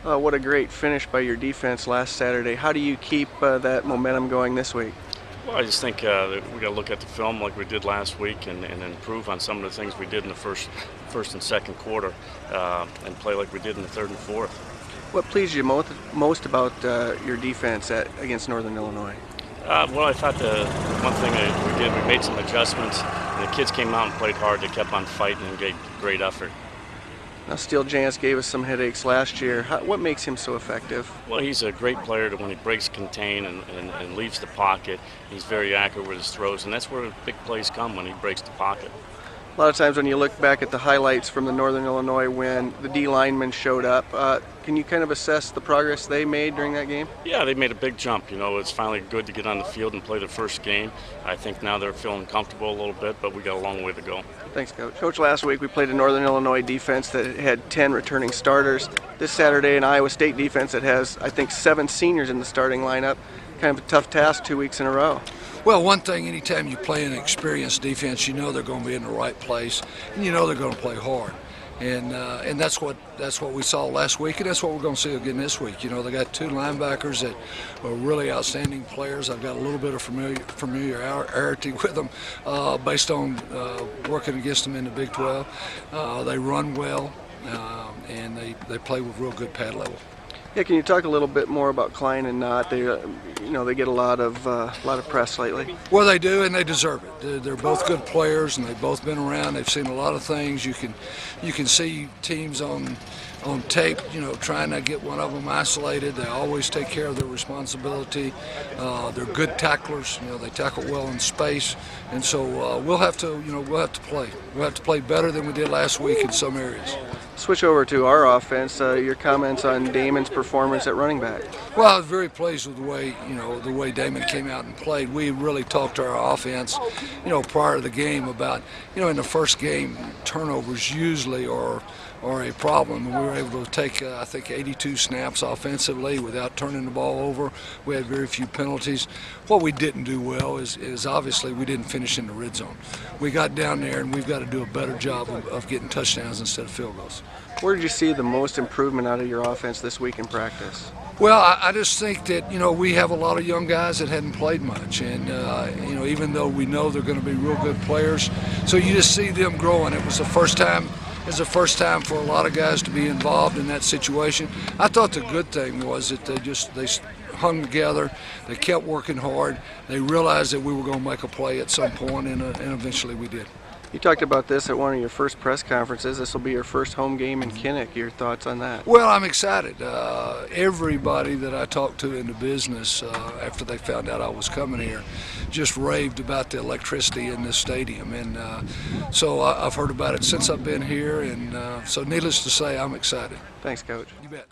What a great finish by your defense last Saturday. How do you keep that momentum going this week? Well, I just think that we got to look at the film like we did last week and improve on some of the things we did in the first and second quarter, and play like we did in the third and fourth. What pleased you most about your defense against Northern Illinois? Well, I thought the one thing that we did, we made some adjustments, and the kids came out and played hard. They kept on fighting and gave great effort. Now, Steele Jance gave us some headaches last year. What makes him so effective? Well, he's a great player when he breaks contain and leaves the pocket. He's very accurate with his throws, and that's where big plays come, when he breaks the pocket. A lot of times when you look back at the highlights from the Northern Illinois win, the D linemen showed up. Can you kind of assess the progress they made during that game? Yeah, they made a big jump. You know, it's finally good to get on the field and play the first game. I think now they're feeling comfortable a little bit, but we got a long way to go. Thanks, Coach. Coach, last week we played a Northern Illinois defense that had 10 returning starters. This Saturday, an Iowa State defense that has, I think, 7 seniors in the starting lineup. Kind of a tough task 2 weeks in a row. Well, one thing, anytime you play an experienced defense, you know they're going to be in the right place, and you know they're going to play hard. And that's what we saw last week, and that's what we're going to see again this week. You know, they got 2 linebackers that are really outstanding players. I've got a little bit of familiarity with them based on working against them in the Big 12. They run well, and they play with real good pad level. Yeah, can you talk a little bit more about Klein and Knott? They, they get a lot of press lately. Well, they do, and they deserve it. They're both good players, and they've both been around. They've seen a lot of things. You can see teams on tape, trying to get one of them isolated. They always take care of their responsibility. They're good tacklers. They tackle well in space, and so we'll have to play. We'll have to play better than we did last week in some areas. Switch over to our offense. Your comments on Damon's performance at running back. Well, I was very pleased with the way Damon came out and played. We really talked to our offense, prior to the game about, in the first game, turnovers usually are a problem, and we were able to take, I think, 82 snaps offensively without turning the ball over. We had very few penalties. What we didn't do well is obviously we didn't finish in the red zone. We got down there, and we've got to do a better job of getting touchdowns instead of field goals. Where did you see the most improvement out of your offense this week in practice? Well, I just think that, we have a lot of young guys that hadn't played much, and, even though we know they're going to be real good players, so you just see them growing. It was the first time for a lot of guys to be involved in that situation. I thought the good thing was that they hung together, they kept working hard, they realized that we were going to make a play at some point, and eventually we did. You talked about this at one of your first press conferences. This will be your first home game in Kinnick. Your thoughts on that? Well, I'm excited. Everybody that I talked to in the business after they found out I was coming here just raved about the electricity in this stadium. And so I've heard about it since I've been here. And so needless to say, I'm excited. Thanks, Coach. You bet.